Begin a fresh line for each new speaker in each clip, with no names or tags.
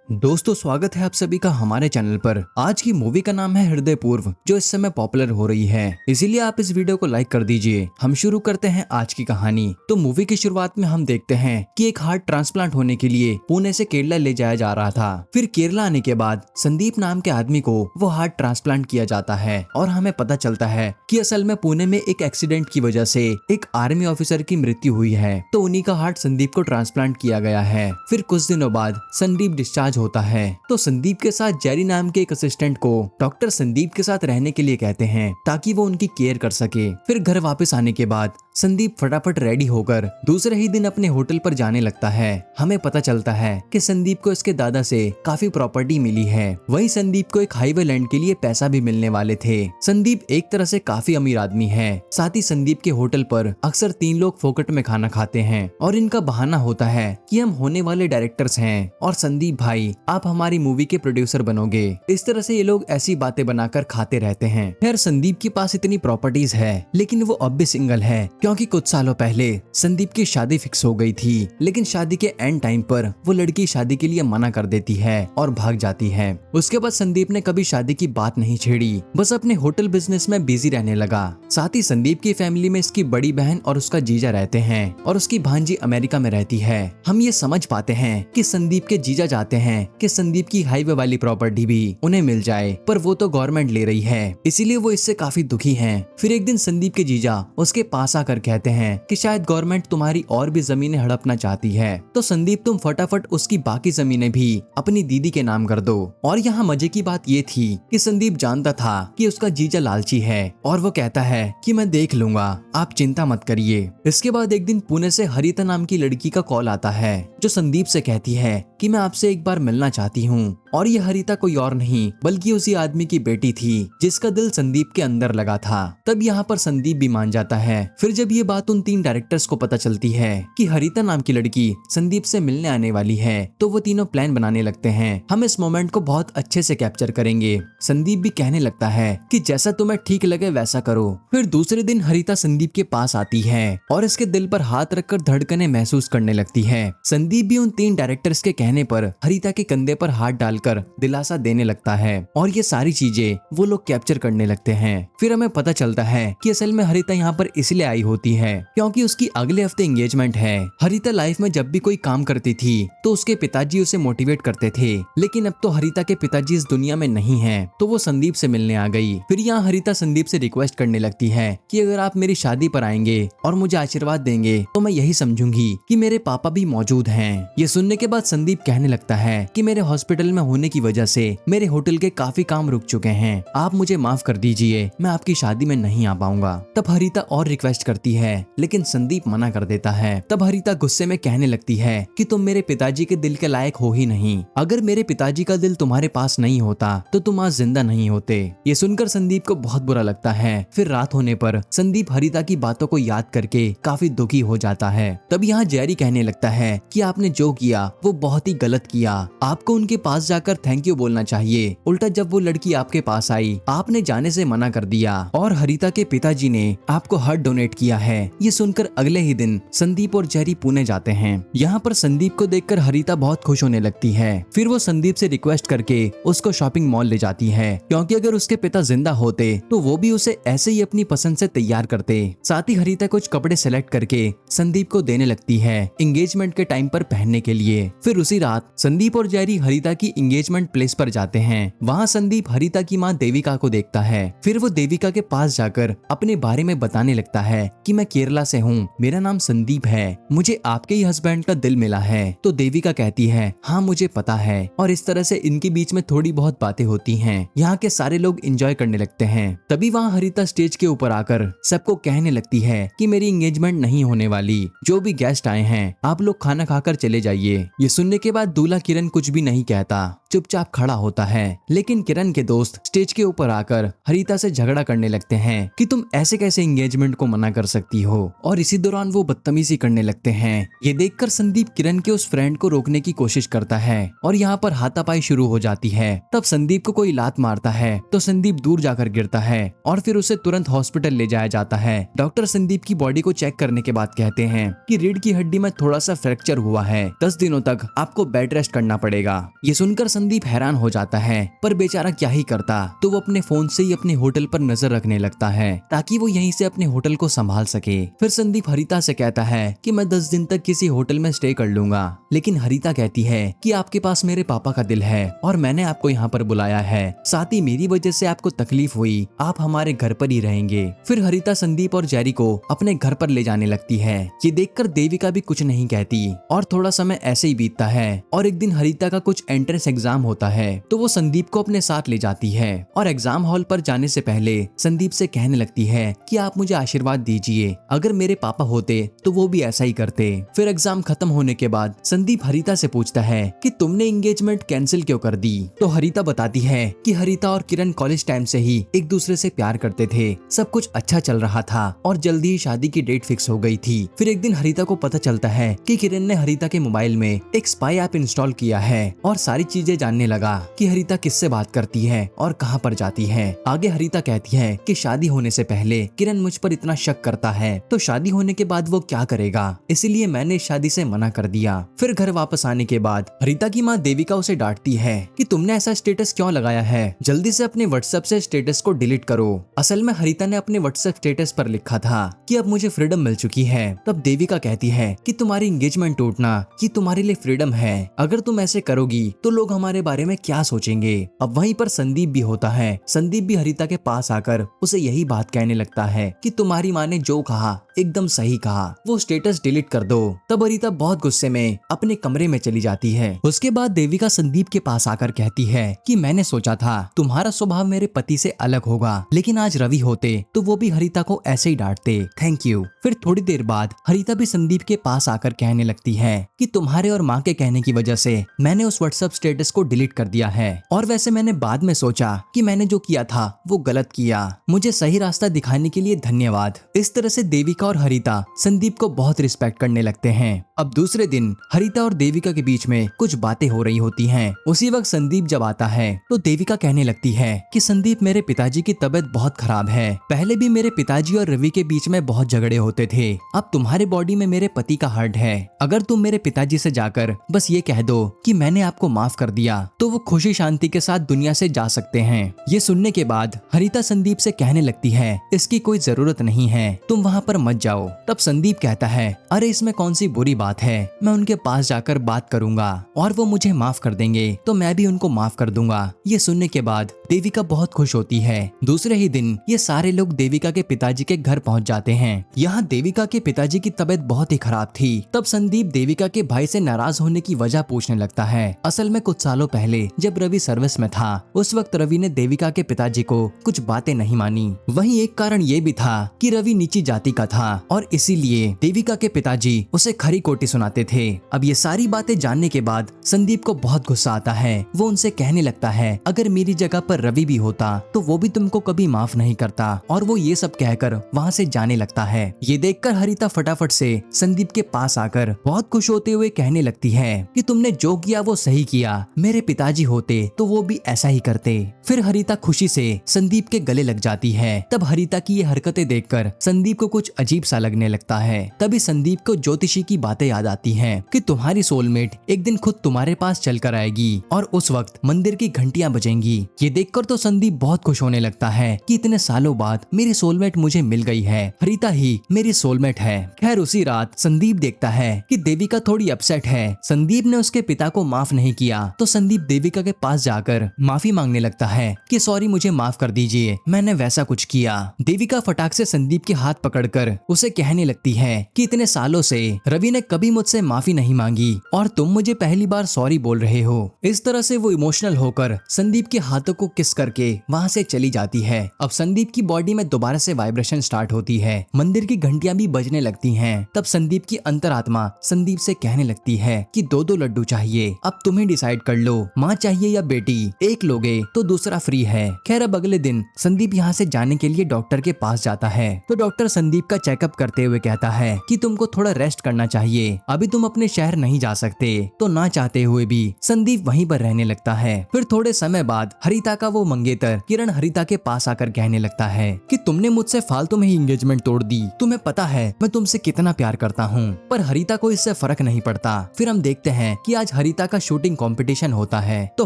दोस्तों, स्वागत है आप सभी का हमारे चैनल पर। आज की मूवी का नाम है हृदय पूर्व, जो इस समय पॉपुलर हो रही है, इसीलिए आप इस वीडियो को लाइक कर दीजिए। हम शुरू करते हैं आज की कहानी। तो मूवी की शुरुआत में हम देखते हैं कि एक हार्ट ट्रांसप्लांट होने के लिए पुणे से केरला ले जाया जा रहा था। फिर केरला आने के बाद संदीप नाम के आदमी को वो हार्ट ट्रांसप्लांट किया जाता है और हमें पता चलता है कि असल में पुणे में एक एक्सीडेंट की वजह से एक आर्मी ऑफिसर की मृत्यु हुई है, तो उन्हीं का हार्ट संदीप को ट्रांसप्लांट किया गया है। फिर कुछ दिनों बाद संदीप डिस्चार्ज होता है, तो संदीप के साथ जेरी नाम के एक असिस्टेंट को डॉक्टर संदीप के साथ रहने के लिए कहते हैं ताकि वो उनकी केयर कर सके। फिर घर वापस आने के बाद संदीप फटाफट रेडी होकर दूसरे ही दिन अपने होटल पर जाने लगता है। हमें पता चलता है कि संदीप को इसके दादा से काफी प्रॉपर्टी मिली है, वहीं संदीप को एक हाईवे लैंड के लिए पैसा भी मिलने वाले थे। संदीप एक तरह से काफी अमीर आदमी है। साथ ही संदीप के होटल पर अक्सर 3 लोग फोकट में खाना खाते हैं और इनका बहाना होता है कि हम होने वाले डायरेक्टर्स हैं और संदीप भाई आप हमारी मूवी के प्रोड्यूसर बनोगे। इस तरह से ये लोग ऐसी बातें बनाकर खाते रहते हैं। खैर, संदीप के पास इतनी प्रॉपर्टीज है, लेकिन वो अब भी सिंगल है, क्योंकि कुछ सालों पहले संदीप की शादी फिक्स हो गई थी। लेकिन शादी के एंड टाइम पर वो लड़की शादी के लिए मना कर देती है और भाग जाती है। उसके बाद संदीप ने कभी शादी की बात नहीं छेड़ी, बस अपने होटल बिजनेस में बिजी रहने लगा। साथ ही संदीप की फैमिली में इसकी बड़ी बहन और उसका जीजा रहते हैं और उसकी भांजी अमेरिका में रहती है। हम ये समझ पाते हैं कि संदीप के जीजा चाहते हैं कि संदीप की हाईवे वाली प्रॉपर्टी भी उन्हें मिल जाए, पर वो तो गवर्नमेंट ले रही है, इसीलिए वो इससे काफी दुखी हैं। फिर एक दिन संदीप के जीजा उसके पास आकर कहते हैं कि शायद गवर्नमेंट तुम्हारी और भी जमीनें हड़पना चाहती है, तो संदीप तुम फटाफट उसकी बाकी जमीनें भी अपनी दीदी के नाम कर दो। और यहाँ मजे की बात ये थी कि संदीप जानता था कि उसका जीजा लालची है और वो कहता है कि मैं देख लूंगा, आप चिंता मत करिए। इसके बाद एक दिन पुणे से हरिता नाम की लड़की का कॉल आता है, जो संदीप से कहती है कि मैं आपसे एक बार मिलना चाहती हूँ। और ये हरिता कोई और नहीं बल्कि उसी आदमी की बेटी थी जिसका दिल संदीप के अंदर लगा था। तब यहाँ पर संदीप भी मान जाता है। फिर जब ये बात उन 3 डायरेक्टर्स को पता चलती है कि हरिता नाम की लड़की संदीप से मिलने आने वाली है, तो वो तीनों प्लान बनाने लगते हैं। हम इस मोमेंट को बहुत अच्छे से कैप्चर करेंगे। संदीप भी कहने लगता है कि जैसा तुम्हें ठीक लगे वैसा करो। फिर दूसरे दिन हरिता संदीप के पास आती है और इसके दिल पर हाथ रखकर धड़कने महसूस करने लगती है। संदीप भी उन 3 डायरेक्टर्स के कहने पर हरिता के कंधे पर हाथ डालकर दिलासा देने लगता है और ये सारी चीजें वो लोग कैप्चर करने लगते हैं। फिर हमें पता चलता है कि असल में हरिता यहाँ पर इसलिए आई होती है क्योंकि उसकी अगले हफ्ते एंगेजमेंट है। हरिता लाइफ में जब भी कोई काम करती थी तो उसके पिताजी उसे मोटिवेट करते थे, लेकिन अब तो हरिता के पिताजी इस दुनिया में नहीं है, तो वो संदीप से मिलने आ गई। फिर यहाँ हरिता संदीप से रिक्वेस्ट करने लगती है कि अगर आप मेरी शादी पर आएंगे और मुझे आशीर्वाद देंगे तो मैं यही समझूंगी कि मेरे पापा भी मौजूद हैं। ये सुनने के बाद संदीप कहने लगता है कि मेरे हॉस्पिटल में होने की वजह से मेरे होटल के काफी काम रुक चुके हैं, आप मुझे माफ कर दीजिए, मैं आपकी शादी में नहीं आ पाऊंगा। तब हरिता और रिक्वेस्ट करती है, लेकिन संदीप मना कर देता है। तब हरिता गुस्से में कहने लगती है कि तुम मेरे पिताजी के दिल के लायक हो ही नहीं, अगर मेरे पिताजी का दिल तुम्हारे पास नहीं होता तो तुम आज जिंदा नहीं होते। ये सुनकर संदीप को बहुत बुरा लगता है। फिर रात होने पर संदीप हरिता की बातों को याद करके काफी दुखी हो जाता है। तब यहाँ जेरी कहने लगता है कि आपने जो किया वो बहुत ही गलत किया, आपको उनके पास जाकर थैंक यू बोलना चाहिए। उल्टा जब वो लड़की आपके पास आई आपने जाने से मना कर दिया और हरिता के पिताजी ने आपको हार्ट डोनेट किया है। ये सुनकर अगले ही दिन संदीप और जेरी पुणे जाते हैं। यहाँ पर संदीप को देखकर हरिता बहुत खुश होने लगती है। फिर वो संदीप से रिक्वेस्ट करके उसको शॉपिंग मॉल ले जाती है, क्योंकि अगर उसके पिता जिंदा होते तो वो भी उसे ऐसे ही अपनी पसंद से तैयार करते। साथ ही हरिता कुछ कपड़े सेलेक्ट करके संदीप को देने लगती है एंगेजमेंट के टाइम पर पहनने के लिए। फिर उसी रात संदीप और जेरी हरिता की एंगेजमेंट प्लेस पर जाते हैं। वहाँ संदीप हरिता की माँ देविका को देखता है। फिर वो देविका के पास जाकर अपने बारे में बताने लगता है कि मैं केरला से हूँ, मेरा नाम संदीप है, मुझे आपके ही हस्बैंड का दिल मिला है। तो देविका कहती है हाँ मुझे पता है, और इस तरह से इनके बीच में थोड़ी बहुत बातें होती हैं। यहाँ के सारे लोग एंजॉय करने लगते हैं। तभी वहाँ हरिता स्टेज के ऊपर आकर सबको कहने लगती है कि मेरी एंगेजमेंट नहीं होने वाली, जो भी गेस्ट आए हैं आप लोग खाना खाकर चले जाइए। ये सुनने के बाद दूल्हा किरण कुछ भी नहीं कहता चुपचाप खड़ा होता है, लेकिन किरण के दोस्त स्टेज के ऊपर आकर हरिता से झगड़ा करने लगते हैं कि तुम ऐसे कैसे एंगेजमेंट को मना कर सकती हो, और इसी दौरान वो बदतमीजी करने लगते हैं। ये देखकर संदीप किरण के उस फ्रेंड को रोकने की कोशिश करता है और यहाँ पर हाथापाई शुरू हो जाती है। तब संदीप को कोई लात मारता है तो संदीप दूर जाकर गिरता है और फिर उसे तुरंत हॉस्पिटल ले जाया जाता है। डॉक्टर संदीप की बॉडी को चेक करने के बाद कहते हैं कि रीढ़ की हड्डी में थोड़ा सा फ्रैक्चर हुआ है, 10 दिनों तक आपको बेड रेस्ट करना पड़ेगा। ये सुनकर संदीप हैरान हो जाता है, पर बेचारा क्या ही करता, तो वो अपने फोन से ही अपने होटल पर नजर रखने लगता है ताकि वो यहीं से अपने होटल को संभाल सके। फिर संदीप हरिता से कहता है कि मैं 10 दिन तक किसी होटल में स्टे कर लूंगा, लेकिन हरिता कहती है कि आपके पास मेरे पापा का दिल है और मैंने आपको यहाँ पर बुलाया है, साथ ही मेरी वजह से आपको तकलीफ हुई, आप हमारे घर पर ही रहेंगे। फिर हरिता संदीप और जेरी को अपने घर पर ले जाने लगती है। ये देखकर देविका भी कुछ नहीं कहती और थोड़ा समय ऐसे ही बीतता है और एक दिन हरिता का कुछ एंट्रेंस एग्जाम होता है, तो वो संदीप को अपने साथ ले जाती है और एग्जाम हॉल पर जाने से पहले संदीप से कहने लगती है कि आप मुझे आशीर्वाद दीजिए, अगर मेरे पापा होते तो वो भी ऐसा ही करते। फिर एग्जाम खत्म होने के बाद संदीप हरिता से पूछता है कि तुमने एंगेजमेंट कैंसिल क्यों कर दी, तो हरिता बताती है कि हरिता और किरण कॉलेज टाइम से ही एक दूसरे से प्यार करते थे, सब कुछ अच्छा चल रहा था और जल्दी ही शादी की डेट फिक्स हो गई थी। फिर एक दिन हरिता को पता चलता है कि किरण ने हरिता के मोबाइल में एक स्पाई ऐप इंस्टॉल किया है और सारी चीजें जानने लगा कि हरिता किससे बात करती है और कहां पर जाती है। आगे हरिता कहती है कि शादी होने से पहले किरण मुझ पर इतना शक करता है, तो शादी होने के बाद वो क्या करेगा, इसीलिए मैंने शादी से मना कर दिया। फिर घर वापस आने के बाद हरिता की माँ देविका उसे डांटती है कि तुमने ऐसा स्टेटस क्यों लगाया है, जल्दी से अपने व्हाट्सएप से स्टेटस को डिलीट करो। असल में हरिता ने अपने व्हाट्सएप स्टेटस पर लिखा था कि अब मुझे फ्रीडम मिल चुकी है। तब देविका कहती है कि तुम्हारी एंगेजमेंट टूटना ये तुम्हारे लिए फ्रीडम है, अगर तुम ऐसे करोगी तो लोग हमारे बारे में क्या सोचेंगे। अब वहीं पर संदीप भी होता है। संदीप भी हरिता के पास आकर उसे यही बात कहने लगता है कि तुम्हारी माँ ने जो कहा एकदम सही कहा, वो स्टेटस डिलीट कर दो। तब हरिता बहुत गुस्से में अपने कमरे में चली जाती है। उसके बाद देविका संदीप के पास आकर कहती है कि मैंने सोचा था तुम्हारा स्वभाव मेरे पति से अलग होगा, लेकिन आज रवि होते तो वो भी हरिता को ऐसे ही डांटते, थैंक यू। फिर थोड़ी देर बाद हरिता भी संदीप के पास आकर कहने लगती है कि तुम्हारे और माँ के कहने की वजह से मैंने उस व्हाट्सएप स्टेटस को डिलीट कर दिया है, और वैसे मैंने बाद में सोचा कि मैंने जो किया था वो गलत किया, मुझे सही रास्ता दिखाने के लिए धन्यवाद। इस तरह से देविका और हरिता संदीप को बहुत रिस्पेक्ट करने लगते हैं। अब दूसरे दिन हरिता और देविका के बीच में कुछ बातें हो रही होती हैं। उसी वक्त संदीप जब आता है तो देविका कहने लगती है कि संदीप मेरे पिताजी की तबीयत बहुत खराब है, पहले भी मेरे पिताजी और रवि के बीच में बहुत झगड़े होते थे, अब तुम्हारे बॉडी में मेरे पति का हार्ट है, अगर तुम मेरे पिताजी से जाकर बस ये कह दो कि मैंने आपको माफ कर दिया तो वो खुशी शांति के साथ दुनिया से जा सकते हैं। ये सुनने के बाद हरिता संदीप से कहने लगती है इसकी कोई जरूरत नहीं है, तुम वहाँ पर मत जाओ। तब संदीप कहता है अरे इसमें कौन सी बुरी बात है, मैं उनके पास जाकर बात करूंगा और वो मुझे माफ कर देंगे तो मैं भी उनको माफ कर दूंगा। ये सुनने के बाद देविका बहुत खुश होती है। दूसरे ही दिन ये सारे लोग देविका के पिताजी के घर पहुंच जाते हैं। यहाँ देविका के पिताजी की तबीयत बहुत ही खराब थी। तब संदीप देविका के भाई से नाराज होने की वजह पूछने लगता है। असल में कुछ सालों पहले जब रवि सर्विस में था उस वक्त रवि ने देविका के पिताजी को कुछ बातें नहीं मानी। वहीं एक कारण ये भी था कि रवि नीची जाति का था और इसीलिए देविका के पिताजी उसे खरी खोटी सुनाते थे। अब ये सारी बातें जानने के बाद संदीप को बहुत गुस्सा आता है। वो उनसे कहने लगता है अगर मेरी जगह पर रवि भी होता तो वो भी तुमको कभी माफ नहीं करता, और वो ये सब कहकर वहाँ से जाने लगता है। ये देखकर हरिता फटाफट से संदीप के पास आकर बहुत खुश होते हुए कहने लगती है कि तुमने जो किया वो सही किया, मेरे पिताजी होते तो वो भी ऐसा ही करते। फिर हरिता खुशी से संदीप के गले लग जाती है। तब हरिता की ये हरकतें देखकर संदीप को कुछ अजीब सा लगने लगता है। तभी संदीप को ज्योतिषी की बातें याद आती हैं कि तुम्हारी सोलमेट एक दिन खुद तुम्हारे पास चल कर आएगी और उस वक्त मंदिर की घंटियां बजेंगी। ये देखकर तो संदीप बहुत खुश होने लगता है कि इतने सालों बाद मेरी सोलमेट मुझे मिल गई है, हरिता ही मेरी सोलमेट है। खैर उसी रात संदीप देखता है कि देविका थोड़ी अपसेट है। संदीप ने उसके पिता को माफ नहीं किया तो संदीप देविका के पास जाकर माफी मांगने लगता है कि सॉरी मुझे माफ कर दीजिए, मैंने वैसा कुछ किया। देविका फटाक से संदीप के हाथ पकड़कर उसे कहने लगती है कि इतने सालों से रवि ने कभी मुझसे माफी नहीं मांगी और तुम मुझे पहली बार सॉरी बोल रहे हो। इस तरह से वो इमोशनल होकर संदीप के हाथों को किस करके वहाँ से चली जाती है। अब संदीप की बॉडी में दोबारा से वाइब्रेशन स्टार्ट होती है, मंदिर की घंटियां भी बजने लगती हैं। तब संदीप की अंतरात्मा संदीप से कहने लगती है कि दो दो लड्डू चाहिए, अब तुम्हें डिसाइड कर लो, माँ चाहिए या बेटी, एक लोगे तो दूसरा फ्री है। खैर अब अगले दिन संदीप यहाँ से जाने के लिए डॉक्टर के पास जाता है तो डॉक्टर संदीप का चेकअप करते हुए कहता है कि तुमको थोड़ा रेस्ट करना चाहिए, अभी तुम अपने शहर नहीं जा सकते। तो ना चाहते हुए भी संदीप वहीं पर रहने लगता है। फिर थोड़े समय बाद हरिता का वो मंगेतर किरण हरिता के पास आकर कहने लगता है कि तुमने मुझसे फालतू में ही एंगेजमेंट तोड़ दी, तुम्हें पता है मैं तुमसे कितना प्यार करता हूँ। पर हरिता को इससे फर्क नहीं पड़ता। फिर हम देखते हैं कि आज हरिता का शूटिंग कंपटीशन होता है तो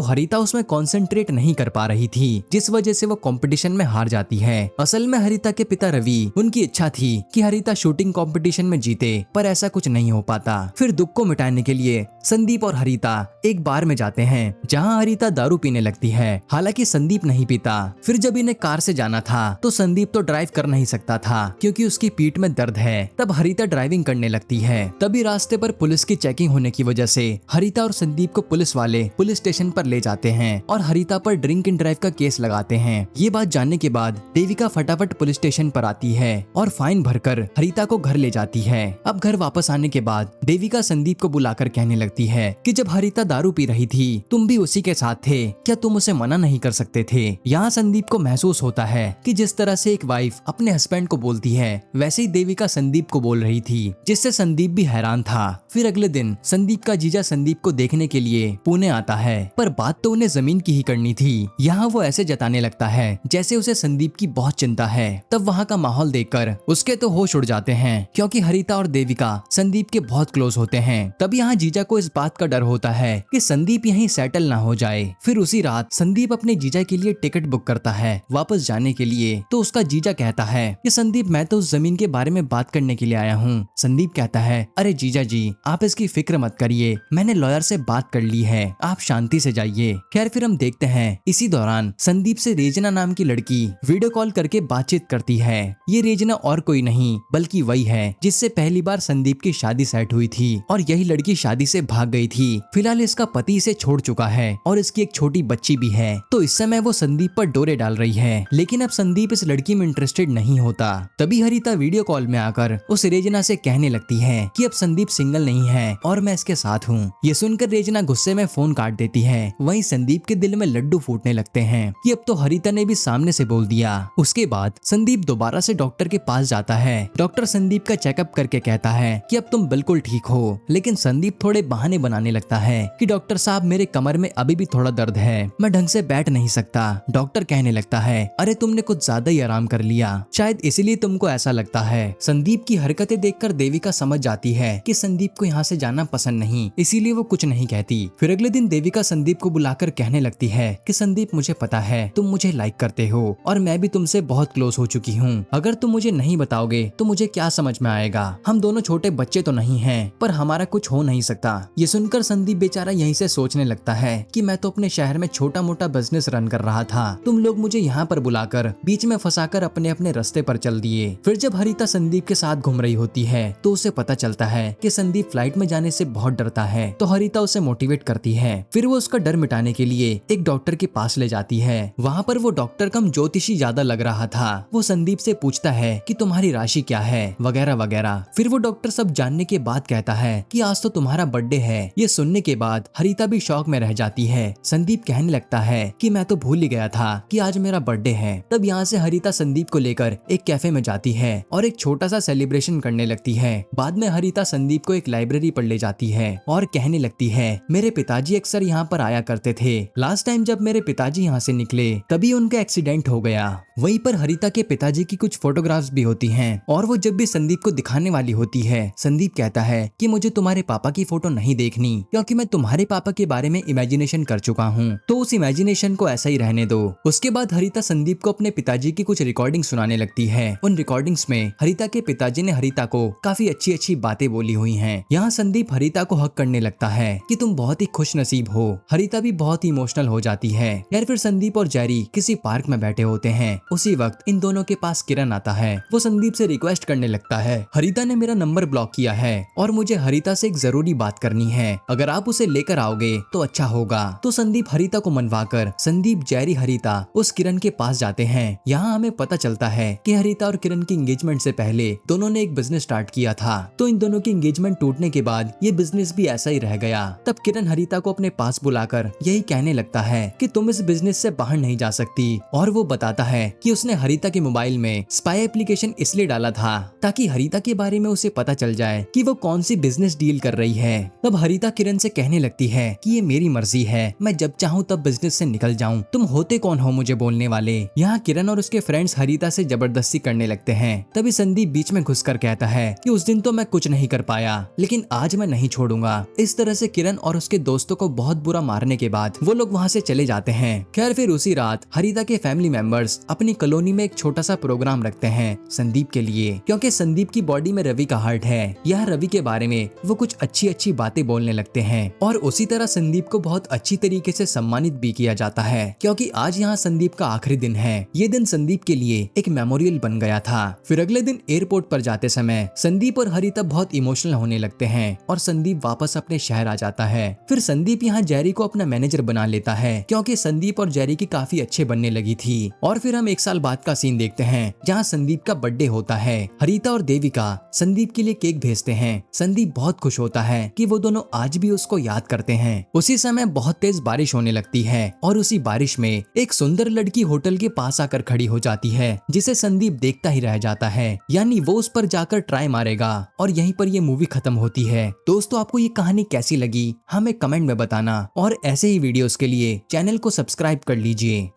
हरिता उसमें कंसंट्रेट नहीं कर पा रही थी, जिस वजह से वो कंपटीशन में हार जाती है। असल में हरिता के पिता रवि, उनकी इच्छा थी कि हरिता शूटिंग कंपटीशन में जीते, पर ऐसा कुछ नहीं हो पाता। फिर दुख को मिटाने के लिए संदीप और हरिता एक बार में जाते हैं जहां हरिता दारू पीने लगती है, हालांकि संदीप नहीं पीता। फिर जब इन्हें कार से जाना था तो संदीप तो ड्राइव कर नहीं सकता था क्योंकि उसकी पीठ में दर्द है। तब हरिता ड्राइविंग करने लगती है। तभी रास्ते पर पुलिस की चेकिंग होने की वजह से हरिता और संदीप को पुलिस वाले पुलिस स्टेशन पर ले जाते हैं और हरिता पर ड्रिंक एंड ड्राइव का केस लगाते हैं। ये बात जानने के बाद देविका फटाफट पुलिस स्टेशन पर आती है और फाइन भरकर हरिता को घर ले जाती है। अब घर वापस आने के बाद देविका संदीप को बुलाकर कहने लगती है कि जब हरिता दारू पी रही थी तुम भी उसी के साथ थे, क्या तुम उसे मना नहीं कर सकते थे। यहाँ संदीप को महसूस होता है कि जिस तरह से एक वाइफ अपने हस्बैंड को बोलती है वैसे ही देविका संदीप को बोल रही थी, जिससे संदीप भी हैरान था। फिर अगले दिन संदीप का जीजा संदीप को देखने के लिए पुणे आता है, पर बात तो उन्हें जमीन की ही करनी थी। यहाँ वो ऐसे जताने लगता है जैसे उसे संदीप की बहुत चिंता है। तब वहाँ का माहौल देखकर उसके तो होश उड़ जाते हैं क्योंकि हरिता और देविका संदीप के बहुत क्लोज होते हैं। तब यहाँ जीजा को इस बात का डर होता है कि संदीप यहीं सेटल ना हो जाए। फिर उसी रात संदीप अपने जीजा के लिए टिकट बुक करता है वापस जाने के लिए। तो उसका जीजा कहता है कि संदीप मैं तो उस जमीन के बारे में बात करने के लिए आया हूँ। संदीप कहता है अरे जीजा जी आप इसकी फिक्र मत करिए, मैंने लॉयर से बात कर ली है, आप शांति से जाइए। खैर फिर हम देखते हैं इसी दौरान संदीप से रेजना नाम की लड़की वीडियो कॉल करके बातचीत करती है। ये रेजना और कोई नहीं बल्कि वही है जिससे पहली बार संदीप की शादी सेट हुई थी और यही लड़की शादी से भाग गई थी। फिलहाल इसका पति इसे छोड़ चुका है और इसकी एक छोटी बच्ची भी है। तो इस समय वो संदीप पर डोरे डाल रही है, लेकिन अब संदीप इस लड़की में इंटरेस्टेड नहीं होता। तभी हरिता वीडियो कॉल में आकर उस रेजना से कहने लगती है कि अब संदीप सिंगल नहीं है और मैं इसके साथ हूँ। ये सुनकर रेजना गुस्से में फोन काट देती है। वहीं संदीप के दिल में लड्डू फूटने लगते हैं कि अब तो हरिता ने भी सामने से बोल दिया। उसके बाद संदीप दोबारा से डॉक्टर के पास जाता है। डॉक्टर संदीप का चेकअप करके कहता है कि अब तुम बिल्कुल ठीक हो, लेकिन संदीप थोड़े बहाने बनाने लगता है कि डॉक्टर साहब मेरे कमर में अभी भी थोड़ा दर्द है, मैं ढंग से बैठ नहीं सकता। डॉक्टर कहने लगता है अरे तुमने कुछ ज्यादा ही आराम कर लिया, शायद इसीलिए तुमको ऐसा लगता है। संदीप की हरकतें देखकर देविका समझ जाती है कि संदीप को यहाँ से जाना पसंद नहीं, इसीलिए वो कुछ नहीं कहती। फिर अगले दिन देविका संदीप को बुलाकर कहने लगती है कि संदीप मुझे पता है तुम मुझे लाइक करते हो और मैं भी तुमसे बहुत क्लोज हो चुकी हूँ। अगर तुम मुझे नहीं बताओगे तो मुझे क्या समझ में आएगा। हम दोनों छोटे बच्चे तो नहीं हैं, पर हमारा कुछ हो नहीं सकता। ये सुनकर संदीप बेचारा यहीं से सोचने लगता है कि मैं तो अपने शहर में छोटा मोटा बिजनेस रन कर रहा था, तुम लोग मुझे यहाँ पर बुलाकर बीच में फंसाकर अपने अपने रास्ते पर चल दिए। फिर जब हरिता संदीप के साथ घूम रही होती है तो उसे पता चलता है कि संदीप फ्लाइट में जाने से बहुत डरता है। तो हरिता उसे मोटिवेट करती है। फिर वो उसका डर मिटाने के लिए एक डॉक्टर के पास ले जाती है। वहाँ पर वो डॉक्टर कम ज्योतिषी ज्यादा लग रहा था। वो संदीप से पूछता है कि तुम्हारी राशि क्या है वगैरह वगैरह। फिर वो डॉक्टर सब जानने के बाद कहता है कि आज तो तुम्हारा बर्थडे है। ये सुनने के बाद हरिता भी शौक में रह जाती है। संदीप कहने लगता है कि मैं तो भूल ही गया था कि आज मेरा बर्थडे है। तब यहाँ से हरिता संदीप को लेकर एक कैफे में जाती है और एक छोटा सा सेलिब्रेशन करने लगती है। बाद में हरिता संदीप को एक लाइब्रेरी पर ले जाती है और कहने लगती है मेरे पिताजी अक्सर यहाँ पर आया करते थे। लास्ट टाइम जब मेरे पिताजी यहाँ से निकले तभी उनका एक्सीडेंट हो गया। वहीं पर हरिता के पिताजी की कुछ फोटोग्राफ्स भी होती हैं और वो जब भी संदीप को दिखाने वाली होती है संदीप कहता है कि मुझे तुम्हारे पापा की फोटो नहीं देखनी क्योंकि मैं तुम्हारे पापा के बारे में इमेजिनेशन कर चुका हूँ, तो उस इमेजिनेशन को ऐसा ही रहने दो। उसके बाद हरिता संदीप को अपने पिताजी की कुछ रिकॉर्डिंग सुनाने लगती है। उन रिकॉर्डिंग्स में हरिता के पिताजी ने हरिता को काफी अच्छी अच्छी बातें बोली हुई हैं। यहाँ संदीप हरिता को हक करने लगता है कि तुम बहुत ही खुश नसीब हो। हरिता भी बहुत ही इमोशनल हो जाती है। यार फिर संदीप और जेरी किसी पार्क में बैठे होते हैं। उसी वक्त इन दोनों के पास किरण आता है। वो संदीप से रिक्वेस्ट करने लगता है, हरिता ने मेरा नंबर ब्लॉक किया है और मुझे हरिता से एक जरूरी बात करनी है, अगर आप उसे लेकर आओगे तो अच्छा होगा। तो संदीप हरिता को मनवाकर संदीप, जेरी, हरिता उस किरण के पास जाते हैं। यहाँ हमें पता चलता है कि हरिता और किरण की एंगेजमेंट से पहले दोनों ने एक बिजनेस स्टार्ट किया था। तो इन दोनों की एंगेजमेंट टूटने के बाद ये बिजनेस भी ऐसा ही रह गया। तब किरण हरिता को अपने पास बुलाकर यही कहने लगता है कि तुम इस बिजनेस से बाहर नहीं जा सकती, और वो बताता है कि उसने हरिता के मोबाइल में स्पाई एप्लीकेशन इसलिए डाला था ताकि हरिता के बारे में उसे पता चल जाए कि वो कौन सी बिजनेस डील कर रही है। तब हरिता किरण से कहने लगती है कि ये मेरी मर्जी है, मैं जब चाहूँ तब बिजनेस से निकल जाऊँ, तुम होते कौन हो मुझे बोलने वाले। यहाँ किरण और उसके फ्रेंड्स हरिता से जबरदस्ती करने लगते हैं। तभी संदीप बीच में घुसकर कहता है कि उस दिन तो मैं कुछ नहीं कर पाया, लेकिन आज मैं नहीं छोड़ूंगा। इस तरह से किरण और उसके दोस्तों को बहुत बुरा मारने के बाद वो लोग वहाँ से चले जाते हैं। खैर फिर उसी रात हरिता के फैमिली मेंबर्स अपनी कॉलोनी में एक छोटा सा प्रोग्राम रखते हैं संदीप के लिए, क्योंकि संदीप की बॉडी में रवि का हार्ट है। यह रवि के बारे में वो कुछ अच्छी अच्छी बातें बोलने लगते हैं और उसी तरह संदीप को बहुत अच्छी तरीके से सम्मानित भी किया जाता है, क्योंकि आज यहाँ संदीप का आखिरी दिन है। ये दिन संदीप के लिए एक मेमोरियल बन गया था। फिर अगले दिन एयरपोर्ट पर जाते समय संदीप और हरिता बहुत इमोशनल होने लगते हैं और संदीप वापस अपने शहर आ जाता है। फिर संदीप यहाँ जेरी को अपना मैनेजर बना लेता है, क्योंकि संदीप और जेरी की काफी अच्छे बनने लगी थी। और फिर हम एक साल बाद का सीन देखते हैं जहाँ संदीप का बर्थडे होता है। हरिता और देविका संदीप के लिए केक भेजते हैं। संदीप बहुत खुश होता है कि वो दोनों आज भी उसको याद करते हैं। उसी समय बहुत तेज बारिश होने लगती है और उसी बारिश में एक सुंदर लड़की होटल के पास आकर खड़ी हो जाती है, जिसे संदीप देखता ही रह जाता है, यानी वो उस पर जाकर ट्राई मारेगा। और यहीं पर ये मूवी खत्म होती है। दोस्तों आपको ये कहानी कैसी लगी हमें कमेंट में बताना, और ऐसे ही वीडियोस के लिए चैनल को सब्सक्राइब कर लीजिए।